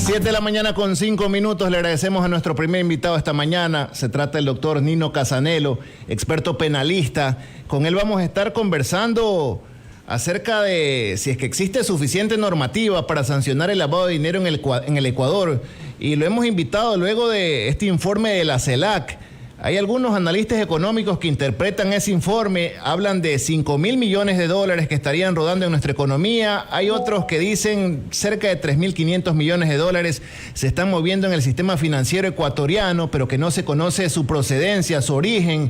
7:05 a.m. Le agradecemos a nuestro primer invitado esta mañana. Se trata del doctor Nino Casanelo, experto penalista. Con él vamos a estar conversando acerca de si es que existe suficiente normativa para sancionar el lavado de dinero en el Ecuador. Y lo hemos invitado luego de este informe de la CELAC. Hay algunos analistas económicos que interpretan ese informe, hablan de 5.000 millones de dólares que estarían rodando en nuestra economía. Hay otros que dicen cerca de 3.500 millones de dólares se están moviendo en el sistema financiero ecuatoriano, pero que no se conoce su procedencia, su origen.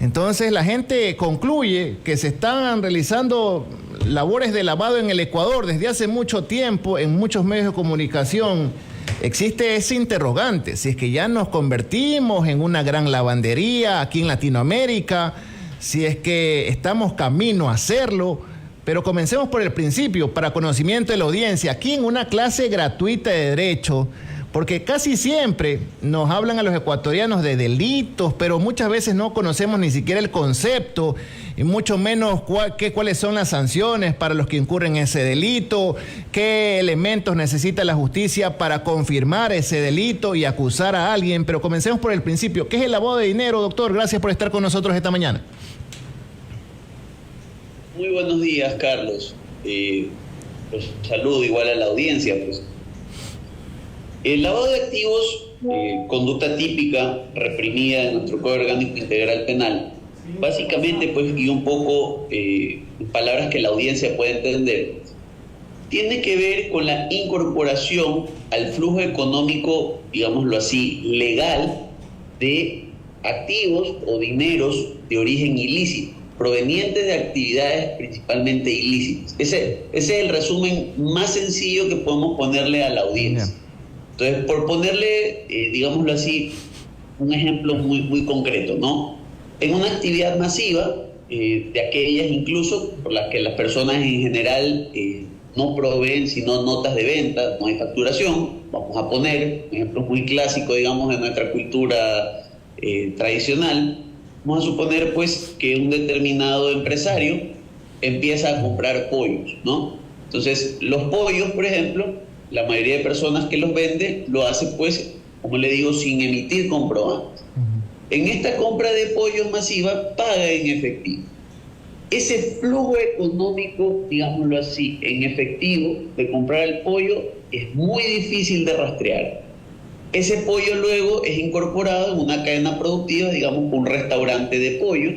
Entonces la gente concluye que se están realizando labores de lavado en el Ecuador desde hace mucho tiempo en muchos medios de comunicación. Existe ese interrogante, si es que ya nos convertimos en una gran lavandería aquí en Latinoamérica, si es que estamos camino a hacerlo, pero comencemos por el principio, para conocimiento de la audiencia, aquí en una clase gratuita de Derecho, porque casi siempre nos hablan a los ecuatorianos de delitos, pero muchas veces no conocemos ni siquiera el concepto, y mucho menos cuáles son las sanciones para los que incurren en ese delito, qué elementos necesita la justicia para confirmar ese delito y acusar a alguien. Pero comencemos por el principio. ¿Qué es el lavado de dinero, doctor? Gracias por estar con nosotros esta mañana. Muy buenos días, Carlos. Pues saludo igual a la audiencia. Pues. El lavado de activos, conducta típica reprimida en nuestro Código Orgánico Integral Penal, básicamente, pues, y un poco palabras que la audiencia puede entender, tiene que ver con la incorporación al flujo económico, digámoslo así, legal de activos o dineros de origen ilícito, provenientes de actividades principalmente ilícitas. Ese es el resumen más sencillo que podemos ponerle a la audiencia. Entonces, por ponerle, digámoslo así, un ejemplo muy concreto, ¿no? En una actividad masiva, de aquellas incluso por las que las personas en general no proveen sino notas de venta, no hay facturación, vamos a poner un ejemplo muy clásico, digamos, de nuestra cultura tradicional. Vamos a suponer, pues, que un determinado empresario empieza a comprar pollos, ¿no? Entonces, los pollos, por ejemplo, la mayoría de personas que los vende lo hace, pues, como le digo, sin emitir comprobantes. En esta compra de pollo masiva paga en efectivo. Ese flujo económico, digámoslo así, en efectivo de comprar el pollo es muy difícil de rastrear. Ese pollo luego es incorporado en una cadena productiva, digamos, un restaurante de pollo,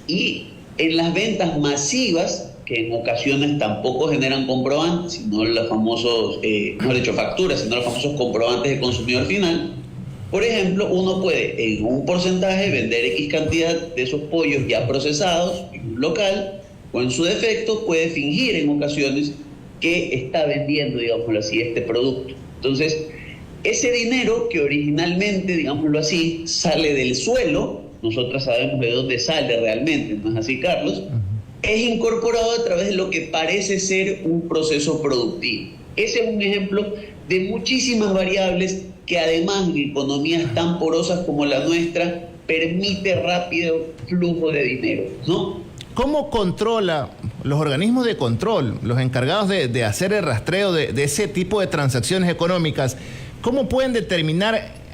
y en las ventas masivas, que en ocasiones tampoco generan comprobantes, sino los famosos, mejor dicho, facturas, sino los famosos comprobantes de consumidor final. Por ejemplo, uno puede en un porcentaje vender X cantidad de esos pollos ya procesados en un local, o en su defecto puede fingir en ocasiones que está vendiendo, digámoslo así, este producto. Entonces, ese dinero que originalmente, digámoslo así, sale del suelo, nosotros sabemos de dónde sale realmente, ¿no es así, Carlos? Es incorporado a través de lo que parece ser un proceso productivo. Ese es un ejemplo de muchísimas variables que además en economías tan porosas como la nuestra permite rápido flujo de dinero, ¿no? ¿Cómo controla los organismos de control, los encargados de hacer el rastreo de ese tipo de transacciones económicas? ¿Cómo pueden determinar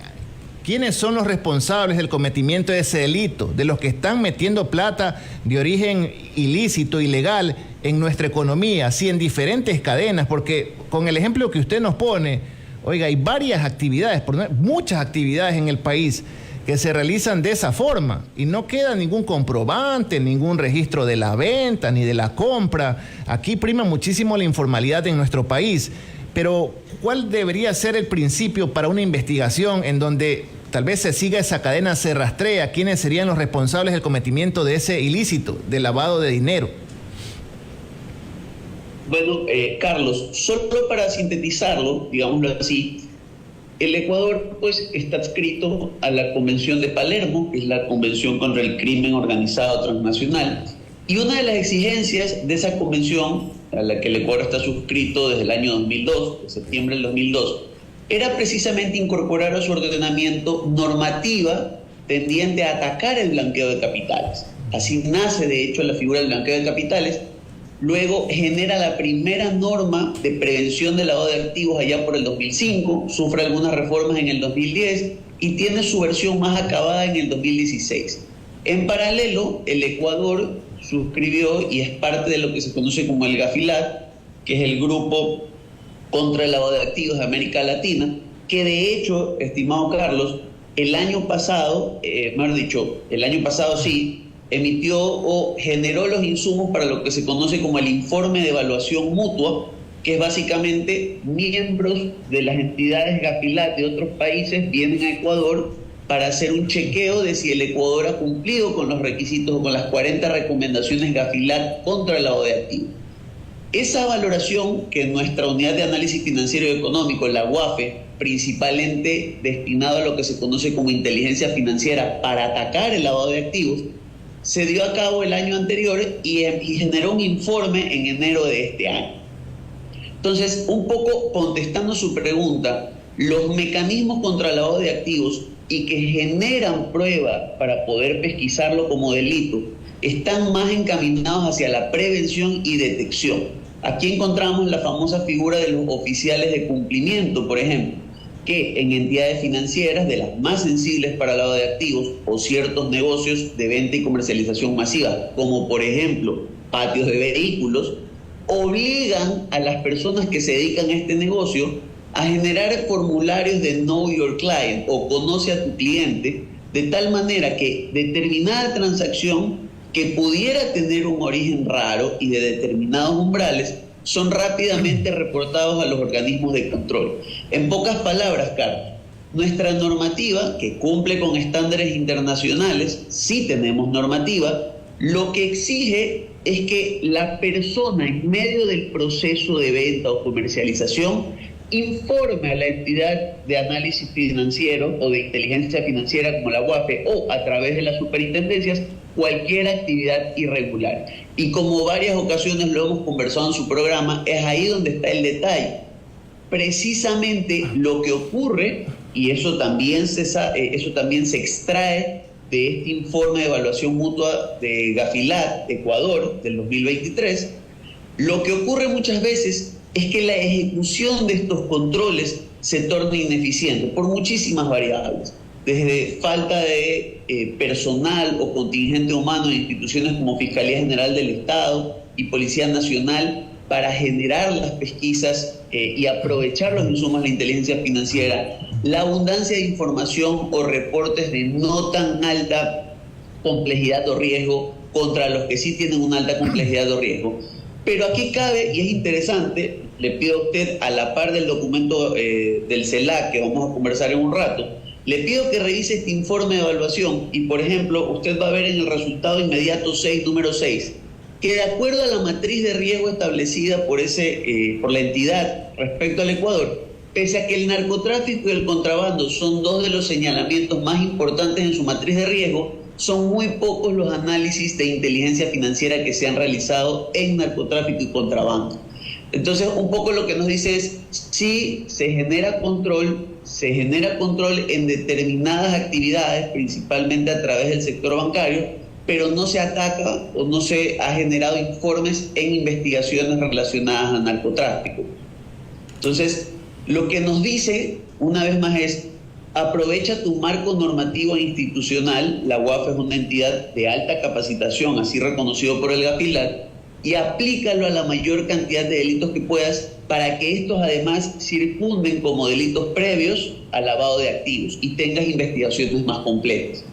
quiénes son los responsables del cometimiento de ese delito, de los que están metiendo plata de origen ilícito, ilegal en nuestra economía, así en diferentes cadenas? Porque con el ejemplo que usted nos pone, oiga, hay varias actividades, muchas actividades en el país que se realizan de esa forma y no queda ningún comprobante, ningún registro de la venta ni de la compra. Aquí prima muchísimo la informalidad en nuestro país. Pero, ¿cuál debería ser el principio para una investigación en donde tal vez se siga esa cadena, se rastrea quiénes serían los responsables del cometimiento de ese ilícito, del lavado de dinero? Bueno, Carlos, solo para sintetizarlo, digámoslo así, el Ecuador, pues, está adscrito a la Convención de Palermo, que es la Convención contra el Crimen Organizado Transnacional, y una de las exigencias de esa convención, a la que el Ecuador está suscrito desde el año 2002, de septiembre del 2002, era precisamente incorporar a su ordenamiento normativa tendiente a atacar el blanqueo de capitales. Así nace, de hecho, la figura del blanqueo de capitales, luego genera la primera norma de prevención del lavado de activos allá por el 2005, sufre algunas reformas en el 2010 y tiene su versión más acabada en el 2016. En paralelo, el Ecuador suscribió y es parte de lo que se conoce como el GAFILAT, que es el Grupo contra el Lavado de Activos de América Latina, que de hecho, estimado Carlos, el año pasado sí, emitió o generó los insumos para lo que se conoce como el informe de evaluación mutua, que es básicamente miembros de las entidades GAFILAT de otros países vienen a Ecuador para hacer un chequeo de si el Ecuador ha cumplido con los requisitos o con las 40 recomendaciones GAFILAT contra el lavado de activos. Esa valoración que nuestra unidad de análisis financiero y económico, la UAFE, principalmente destinado a lo que se conoce como inteligencia financiera para atacar el lavado de activos, se dio a cabo el año anterior y generó un informe en enero de este año. Entonces, un poco contestando su pregunta, los mecanismos contra el lavado de activos y que generan prueba para poder pesquisarlo como delito están más encaminados hacia la prevención y detección. Aquí encontramos la famosa figura de los oficiales de cumplimiento, por ejemplo, que en entidades financieras de las más sensibles para el lavado de activos o ciertos negocios de venta y comercialización masiva, como por ejemplo patios de vehículos, obligan a las personas que se dedican a este negocio a generar formularios de Know Your Client o Conoce a tu cliente, de tal manera que determinada transacción que pudiera tener un origen raro y de determinados umbrales son rápidamente reportados a los organismos de control. En pocas palabras, Carlos, nuestra normativa, que cumple con estándares internacionales, sí tenemos normativa, lo que exige es que la persona en medio del proceso de venta o comercialización informe a la entidad de análisis financiero o de inteligencia financiera como la UAFE o a través de las superintendencias cualquier actividad irregular. Y como varias ocasiones lo hemos conversado en su programa, es ahí donde está el detalle. Precisamente lo que ocurre, y eso también se extrae de este informe de evaluación mutua de GAFILAT Ecuador del 2023, lo que ocurre muchas veces es que la ejecución de estos controles se torna ineficiente por muchísimas variables, desde falta de personal o contingente humano en instituciones como Fiscalía General del Estado y Policía Nacional para generar las pesquisas y aprovechar los insumos de la inteligencia financiera, la abundancia de información o reportes de no tan alta complejidad o riesgo contra los que sí tienen una alta complejidad o riesgo. Pero aquí cabe, y es interesante, le pido a usted, a la par del documento del CELAC, que vamos a conversar en un rato, le pido que revise este informe de evaluación y, por ejemplo, usted va a ver en el resultado inmediato 6, número 6, que de acuerdo a la matriz de riesgo establecida por la entidad respecto al Ecuador, pese a que el narcotráfico y el contrabando son dos de los señalamientos más importantes en su matriz de riesgo, son muy pocos los análisis de inteligencia financiera que se han realizado en narcotráfico y contrabando. Entonces, un poco lo que nos dice es, sí, se genera control en determinadas actividades, principalmente a través del sector bancario, pero no se ataca o no se ha generado informes en investigaciones relacionadas al narcotráfico. Entonces, lo que nos dice, una vez más, es aprovecha tu marco normativo e institucional, la UAFE es una entidad de alta capacitación, así reconocido por el GAFILAT, y aplícalo a la mayor cantidad de delitos que puedas para que estos además circunden como delitos previos al lavado de activos y tengas investigaciones más completas.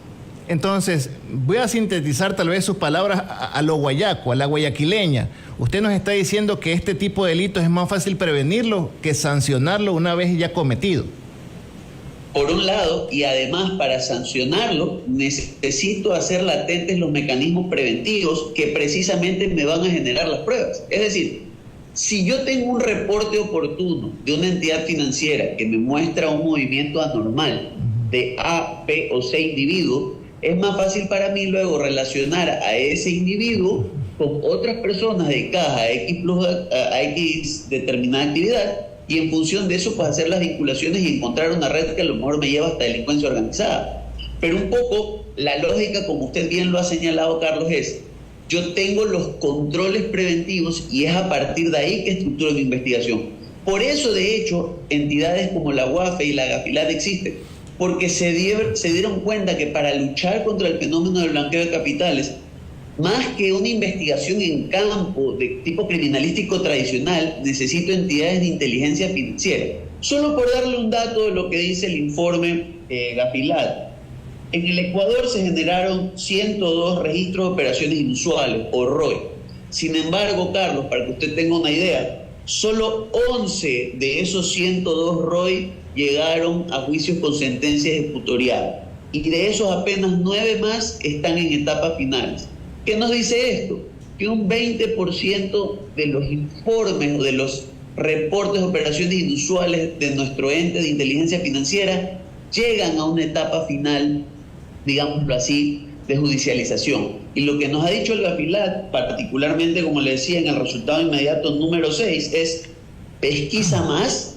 Entonces, voy a sintetizar tal vez sus palabras a lo guayaco, a la guayaquileña. Usted nos está diciendo que este tipo de delitos es más fácil prevenirlo que sancionarlo una vez ya cometido. Por un lado, y además para sancionarlo, necesito hacer latentes los mecanismos preventivos que precisamente me van a generar las pruebas. Es decir, si yo tengo un reporte oportuno de una entidad financiera que me muestra un movimiento anormal de A, B o C individuo, es más fácil para mí luego relacionar a ese individuo con otras personas dedicadas a X determinada actividad y en función de eso pues hacer las vinculaciones y encontrar una red que a lo mejor me lleva hasta delincuencia organizada. Pero un poco la lógica, como usted bien lo ha señalado, Carlos, es yo tengo los controles preventivos y es a partir de ahí que estructuro mi investigación. Por eso, de hecho, entidades como la UAFE y la Gafilat existen, porque se dieron cuenta que para luchar contra el fenómeno del blanqueo de capitales, más que una investigación en campo de tipo criminalístico tradicional, necesito entidades de inteligencia financiera. Solo por darle un dato de lo que dice el informe Gafilat, en el Ecuador se generaron 102 registros de operaciones inusuales, o ROI. Sin embargo, Carlos, para que usted tenga una idea, solo 11 de esos 102 ROI llegaron a juicios con sentencia ejecutorial. Y de esos apenas 9 más están en etapas finales. ¿Qué nos dice esto? Que un 20% de los informes o de los reportes de operaciones inusuales de nuestro ente de inteligencia financiera llegan a una etapa final, digámoslo así, de judicialización. Y lo que nos ha dicho el Gafilat, particularmente, como le decía, en el resultado inmediato número 6, es pesquisa más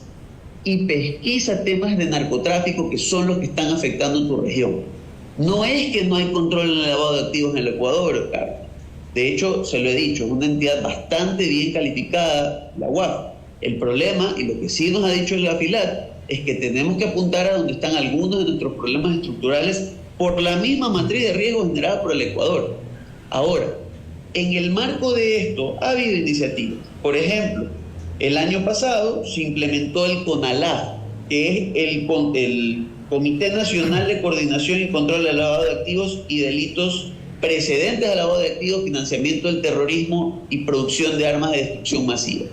y pesquisa temas de narcotráfico que son los que están afectando tu región. No es que no hay control en el lavado de activos en el Ecuador, Carlos. De hecho, se lo he dicho, es una entidad bastante bien calificada, la UAF. El problema, y lo que sí nos ha dicho el Gafilat, es que tenemos que apuntar a donde están algunos de nuestros problemas estructurales por la misma matriz de riesgo generada por el Ecuador. Ahora, en el marco de esto ha habido iniciativas. Por ejemplo, el año pasado se implementó el CONALAF, que es el Comité Nacional de Coordinación y Control del Lavado de Activos y Delitos precedentes al lavado de activos, financiamiento del terrorismo y producción de armas de destrucción masiva.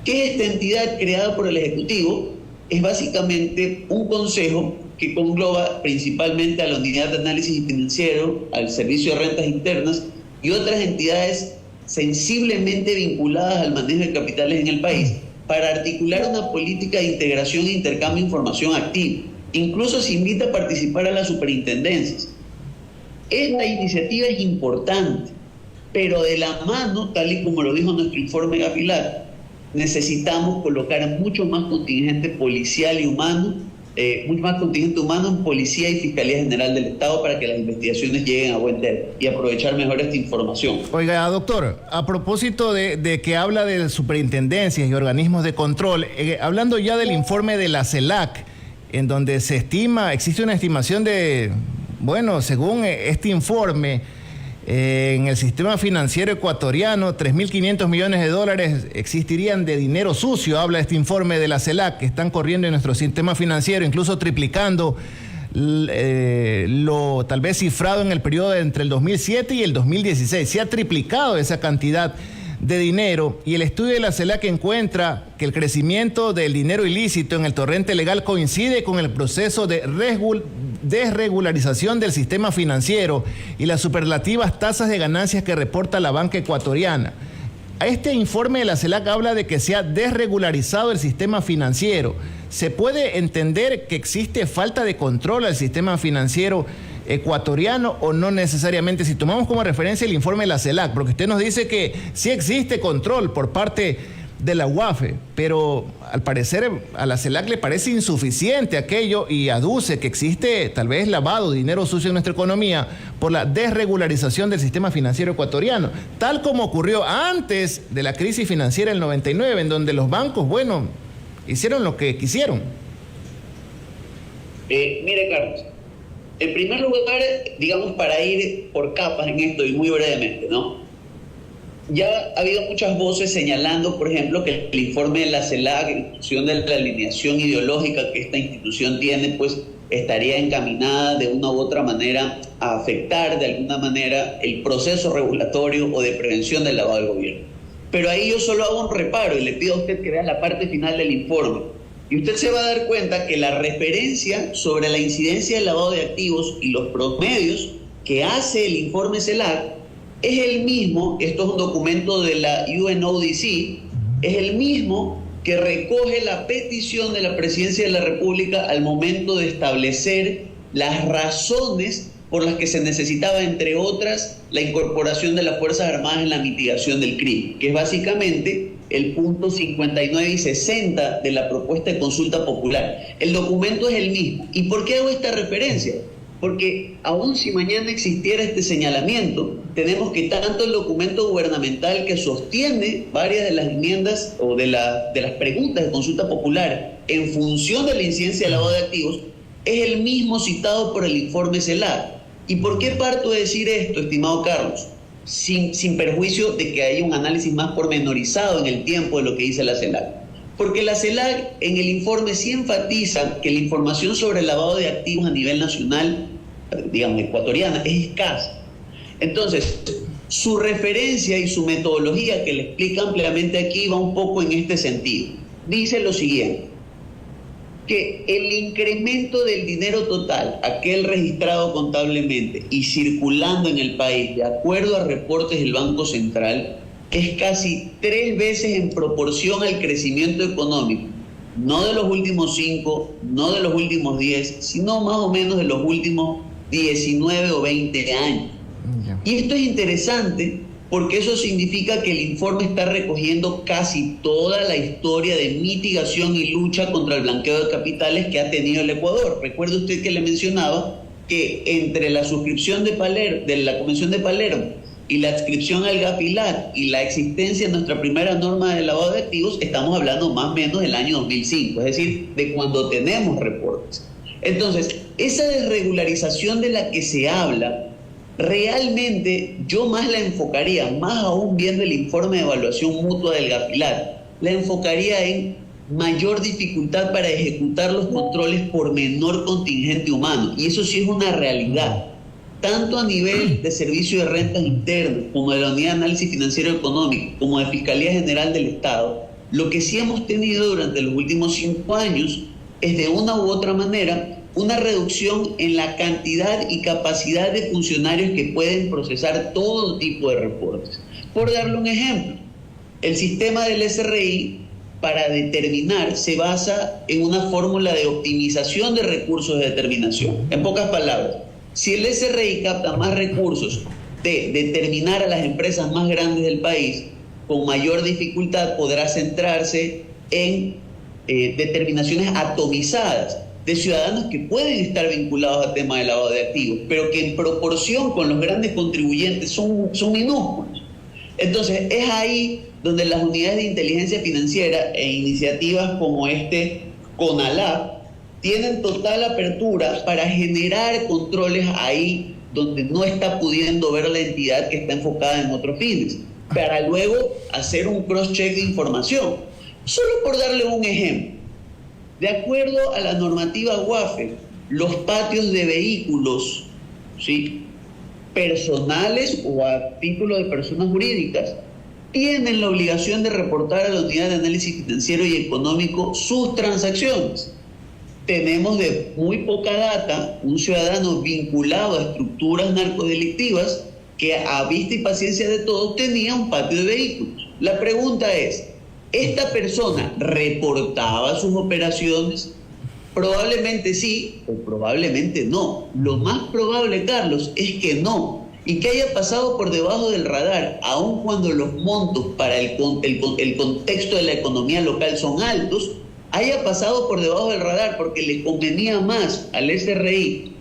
¿Qué es esta entidad creada por el Ejecutivo? Es básicamente un consejo que congloba principalmente a la Unidad de Análisis Financiero, al Servicio de Rentas Internas y otras entidades sensiblemente vinculadas al manejo de capitales en el país, para articular una política de integración e intercambio de información activa. Incluso se invita a participar a las superintendencias. Esta iniciativa es importante, pero de la mano, tal y como lo dijo nuestro informe Gafilat, necesitamos colocar mucho más contingente policial y humano, mucho más contingente humano en Policía y Fiscalía General del Estado para que las investigaciones lleguen a buen término y aprovechar mejor esta información. Oiga, doctor, a propósito de que habla de superintendencias y organismos de control, hablando ya del informe de la CELAC, en donde se estima, existe una estimación de, bueno, según este informe, en el sistema financiero ecuatoriano, 3.500 millones de dólares existirían de dinero sucio, habla este informe de la CELAC, que están corriendo en nuestro sistema financiero, incluso triplicando lo tal vez cifrado en el periodo entre el 2007 y el 2016. Se ha triplicado esa cantidad de dinero, y el estudio de la CELAC encuentra que el crecimiento del dinero ilícito en el torrente legal coincide con el proceso de desregularización del sistema financiero y las superlativas tasas de ganancias que reporta la banca ecuatoriana. Este informe de la CELAC habla de que se ha desregularizado el sistema financiero. ¿Se puede entender que existe falta de control al sistema financiero ecuatoriano o no necesariamente? Si tomamos como referencia el informe de la CELAC, porque usted nos dice que sí existe control por parte de la UAFE, pero al parecer a la CELAC le parece insuficiente aquello y aduce que existe tal vez lavado de dinero sucio en nuestra economía por la desregularización del sistema financiero ecuatoriano, tal como ocurrió antes de la crisis financiera del 99, en donde los bancos, bueno, hicieron lo que quisieron. Mire, Carlos, en primer lugar, digamos, para ir por capas en esto y muy brevemente, ¿no? Ya ha habido muchas voces señalando, por ejemplo, que el informe de la CELAC, en función de la alineación ideológica que esta institución tiene, pues estaría encaminada de una u otra manera a afectar de alguna manera el proceso regulatorio o de prevención del lavado del gobierno. Pero ahí yo solo hago un reparo y le pido a usted que vea la parte final del informe. Y usted se va a dar cuenta que la referencia sobre la incidencia del lavado de activos y los promedios que hace el informe CELAC es el mismo, esto es un documento de la UNODC, es el mismo que recoge la petición de la Presidencia de la República al momento de establecer las razones por las que se necesitaba, entre otras, la incorporación de las Fuerzas Armadas en la mitigación del crimen, que es básicamente el punto 59 y 60 de la propuesta de consulta popular. El documento es el mismo. ¿Y por qué hago esta referencia? Porque aun si mañana existiera este señalamiento, tenemos que tanto el documento gubernamental que sostiene varias de las enmiendas o de las preguntas de consulta popular en función de la incidencia del lavado de activos, es el mismo citado por el informe CELAC. ¿Y por qué parto de decir esto, estimado Carlos? Sin perjuicio de que haya un análisis más pormenorizado en el tiempo de lo que dice la CELAC. Porque la CELAC en el informe sí enfatiza que la información sobre el lavado de activos a nivel nacional, digamos, ecuatoriana, es escasa. Entonces, su referencia y su metodología, que le explica ampliamente aquí, va un poco en este sentido. Dice lo siguiente, que el incremento del dinero total, aquel registrado contablemente y circulando en el país, de acuerdo a reportes del Banco Central, es casi 3 veces en proporción al crecimiento económico, no de los últimos 5, no de los últimos 10, sino más o menos de los últimos 19 o 20 años. Y esto es interesante porque eso significa que el informe está recogiendo casi toda la historia de mitigación y lucha contra el blanqueo de capitales que ha tenido el Ecuador. Recuerde usted que le mencionaba que entre la suscripción de la Convención de Palermo y la adscripción al GAFILAC y la existencia de nuestra primera norma de lavado de activos, estamos hablando más o menos del año 2005, es decir, de cuando tenemos reportes. Entonces, esa desregularización de la que se habla, realmente yo más la enfocaría, más aún viendo el informe de evaluación mutua del GAFILAC, la enfocaría en mayor dificultad para ejecutar los controles por menor contingente humano, y eso sí es una realidad. Tanto a nivel de Servicio de Rentas Internas, como de la Unidad de Análisis Financiero Económico, como de Fiscalía General del Estado, lo que sí hemos tenido durante los últimos 5 años es de una u otra manera una reducción en la cantidad y capacidad de funcionarios que pueden procesar todo tipo de reportes. Por darle un ejemplo, el sistema del SRI para determinar se basa en una fórmula de optimización de recursos de determinación. En pocas palabras, si el SRI capta más recursos de determinar a las empresas más grandes del país, con mayor dificultad podrá centrarse en determinaciones atomizadas de ciudadanos que pueden estar vinculados al tema del lavado de activos, pero que en proporción con los grandes contribuyentes son minúsculos. Entonces, es ahí donde las unidades de inteligencia financiera e iniciativas como CONALAP tienen total apertura para generar controles ahí donde no está pudiendo ver la entidad que está enfocada en otros fines, para luego hacer un cross-check de información. Solo por darle un ejemplo, de acuerdo a la normativa UAFE, los patios de vehículos, ¿sí?, personales o a título de personas jurídicas, tienen la obligación de reportar a la Unidad de Análisis Financiero y Económico sus transacciones. Tenemos de muy poca data un ciudadano vinculado a estructuras narcodelictivas que a vista y paciencia de todos tenía un patio de vehículos. La pregunta es, ¿esta persona reportaba sus operaciones? Probablemente sí o probablemente no. Lo más probable, Carlos, es que no. Y que haya pasado por debajo del radar, aun cuando los montos para el contexto de la economía local son altos, haya pasado por debajo del radar porque le convenía más al SRI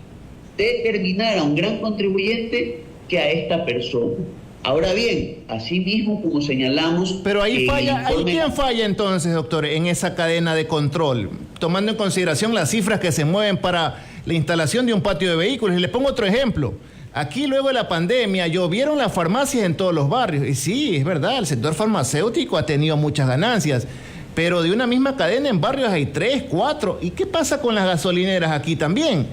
determinar a un gran contribuyente que a esta persona. Ahora bien, así mismo como señalamos... Pero ahí falla, ¿ahí quién falla entonces, doctor, en esa cadena de control? Tomando en consideración las cifras que se mueven para la instalación de un patio de vehículos. Y le pongo otro ejemplo. Aquí luego de la pandemia llovieron las farmacias en todos los barrios. Y sí, es verdad, el sector farmacéutico ha tenido muchas ganancias. Pero de una misma cadena en barrios hay 3, 4. ¿Y qué pasa con las gasolineras aquí también?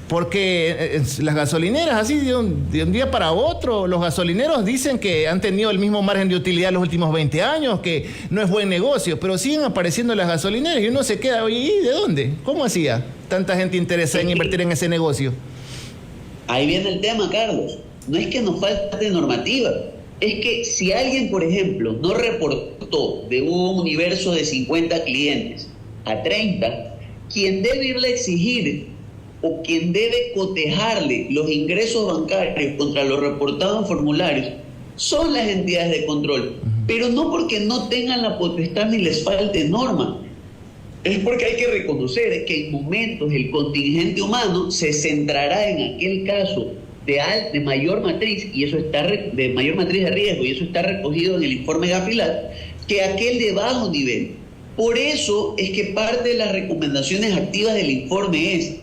Porque las gasolineras, así de un día para otro, los gasolineros dicen que han tenido el mismo margen de utilidad los últimos 20 años, que no es buen negocio, pero siguen apareciendo las gasolineras y uno se queda, oye, ¿y de dónde? ¿Cómo hacía tanta gente interesada en invertir en ese negocio? Ahí viene el tema, Carlos. No es que nos falte normativa, es que si alguien, por ejemplo, no reportó de un universo de 50 clientes a 30, quien debe irle a exigir o quien debe cotejarle los ingresos bancarios contra lo reportado en formularios son las entidades de control, pero no porque no tengan la potestad ni les falte norma. Es porque hay que reconocer que en momentos el contingente humano se centrará en aquel caso de mayor matriz, y eso está de mayor matriz de riesgo, y eso está recogido en el informe Gafilat, que aquel de bajo nivel. Por eso es que parte de las recomendaciones activas del informe es: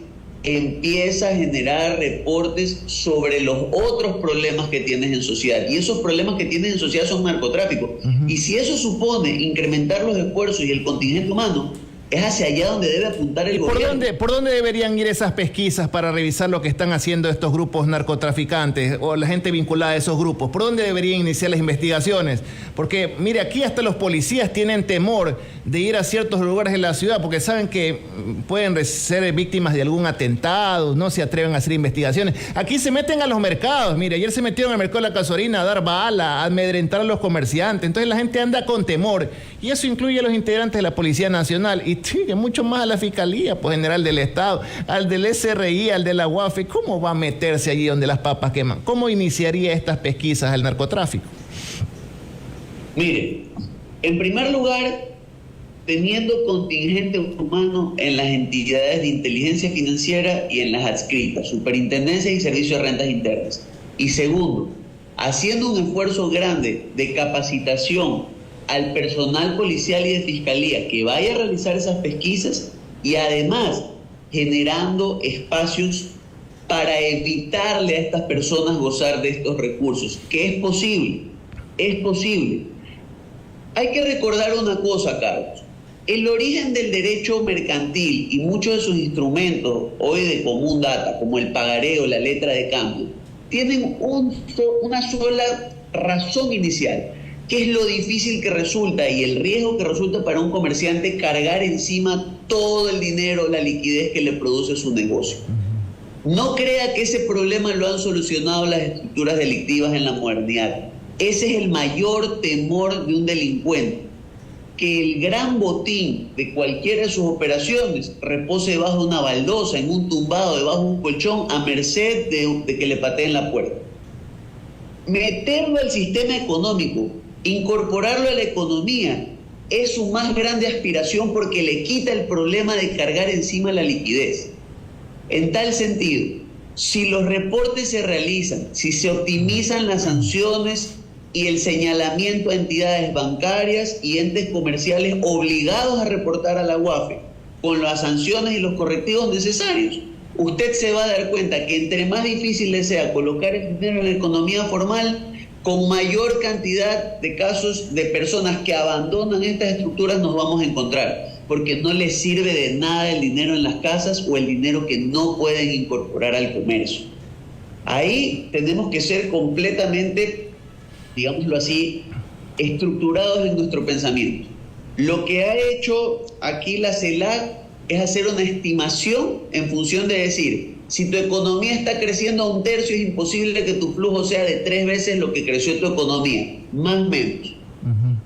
empieza a generar reportes sobre los otros problemas que tienes en sociedad. Y esos problemas que tienes en sociedad son narcotráfico. Y si eso supone incrementar los esfuerzos y el contingente humano, es hacia allá donde debe apuntar el gobierno. ¿Por dónde deberían ir esas pesquisas para revisar lo que están haciendo estos grupos narcotraficantes o la gente vinculada a esos grupos? ¿Por dónde deberían iniciar las investigaciones? Porque, mire, aquí hasta los policías tienen temor de ir a ciertos lugares de la ciudad porque saben que pueden ser víctimas de algún atentado, no se atreven a hacer investigaciones. Aquí se meten a los mercados. Mire, ayer se metieron al mercado de la Casuarina a dar bala, a amedrentar a los comerciantes. Entonces la gente anda con temor. Y eso incluye a los integrantes de la Policía Nacional y mucho más a la Fiscalía, pues, General del Estado, al del SRI, al de la UAFE. ¿Cómo va a meterse allí donde las papas queman? ¿Cómo iniciaría estas pesquisas al narcotráfico? Mire, en primer lugar, teniendo contingente humano en las entidades de inteligencia financiera y en las adscritas, Superintendencia y Servicio de Rentas Internas. Y segundo, haciendo un esfuerzo grande de capacitación al personal policial y de fiscalía que vaya a realizar esas pesquisas, y además generando espacios para evitarle a estas personas gozar de estos recursos, que es posible, es posible. Hay que recordar una cosa, Carlos. El origen del derecho mercantil y muchos de sus instrumentos hoy de común data, como el pagaré, la letra de cambio, tienen una sola razón inicial, que es lo difícil que resulta y el riesgo que resulta para un comerciante cargar encima todo el dinero, la liquidez que le produce su negocio. No crea que ese problema lo han solucionado las estructuras delictivas en la modernidad. Ese es el mayor temor de un delincuente, que el gran botín de cualquiera de sus operaciones repose debajo de una baldosa, en un tumbado, debajo de un colchón, a merced de que le pateen la puerta. Meterlo al sistema económico, incorporarlo a la economía, es su más grande aspiración porque le quita el problema de cargar encima la liquidez. En tal sentido, si los reportes se realizan, si se optimizan las sanciones y el señalamiento a entidades bancarias y entes comerciales obligados a reportar a la UAFE con las sanciones y los correctivos necesarios, usted se va a dar cuenta que entre más difícil le sea colocar el dinero en la economía formal, con mayor cantidad de casos de personas que abandonan estas estructuras nos vamos a encontrar, porque no les sirve de nada el dinero en las casas o el dinero que no pueden incorporar al comercio. Ahí tenemos que ser completamente, digámoslo así, estructurados en nuestro pensamiento. Lo que ha hecho aquí la CELAC es hacer una estimación en función de decir: si tu economía está creciendo a 1/3, es imposible que tu flujo sea de 3 veces lo que creció tu economía, más o menos.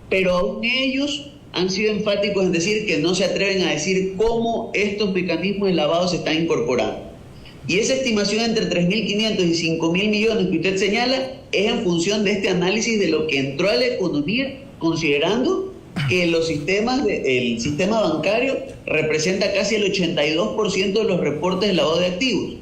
Pero aún ellos han sido enfáticos en decir que no se atreven a decir cómo estos mecanismos de lavado se están incorporando. Y esa estimación entre 3.500 y 5.000 millones que usted señala es en función de este análisis de lo que entró a la economía, considerando que el sistema bancario representa casi el 82% de los reportes de lavado de activos.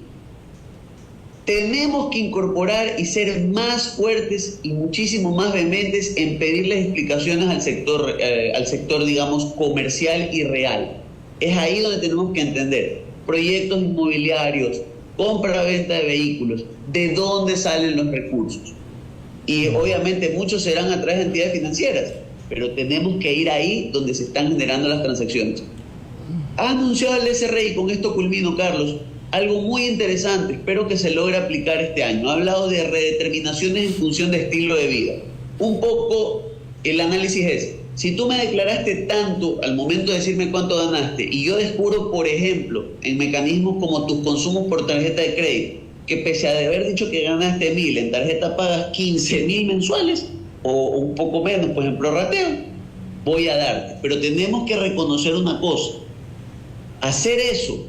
Tenemos que incorporar y ser más fuertes y muchísimo más vehementes en pedirles explicaciones al sector, digamos, comercial y real. Es ahí donde tenemos que entender proyectos inmobiliarios, compra-venta de vehículos, de dónde salen los recursos. Y obviamente muchos serán a través de entidades financieras, pero tenemos que ir ahí donde se están generando las transacciones. Ha anunciado el SRI, con esto culmino, Carlos, algo muy interesante, espero que se logre aplicar este año. Ha hablado de redeterminaciones en función de estilo de vida. Un poco el análisis es: si tú me declaraste tanto al momento de decirme cuánto ganaste y yo descubro, por ejemplo, en mecanismos como tus consumos por tarjeta de crédito, que pese a haber dicho que ganaste 1.000, en tarjeta pagas 15.000 mensuales o un poco menos, por ejemplo, rateo, voy a darte. Pero tenemos que reconocer una cosa: hacer eso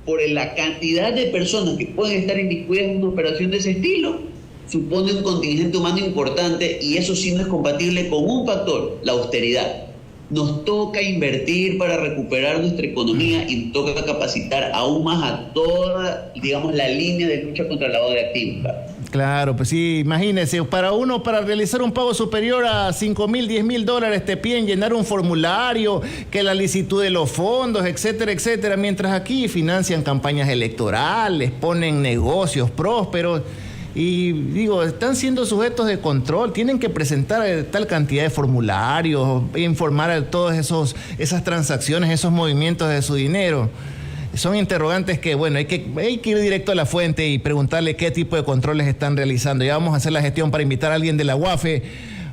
por la cantidad de personas que pueden estar inmiscuidas en una operación de ese estilo supone un contingente humano importante, y eso sí no es compatible con un factor: la austeridad. nos toca invertir para recuperar nuestra economía y nos toca capacitar aún más a toda, digamos, la línea de lucha contra el lavado de activos, Carlos. Claro, pues sí, imagínese, para realizar un pago superior a 5,000, 10,000 dólares te piden llenar un formulario, que la licitud de los fondos, etcétera, etcétera, mientras aquí financian campañas electorales, ponen negocios prósperos y digo, están siendo sujetos de control, tienen que presentar tal cantidad de formularios, informar a todas esas transacciones, esos movimientos de su dinero. Son interrogantes que, bueno, hay que ir directo a la fuente y preguntarle qué tipo de controles están realizando. Ya vamos a hacer la gestión para invitar a alguien de la UAFE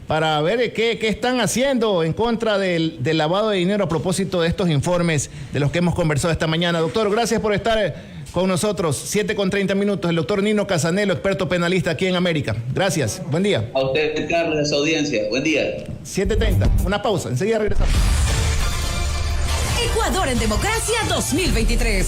para ver qué están haciendo en contra del lavado de dinero a propósito de estos informes de los que hemos conversado esta mañana. Doctor, gracias por estar con nosotros. 7:30, el doctor Nino Casanelo, experto penalista aquí en América. Gracias, buen día. A usted, Carlos, a su audiencia, buen día. 7:30, una pausa, enseguida regresamos. Ecuador en Democracia 2023.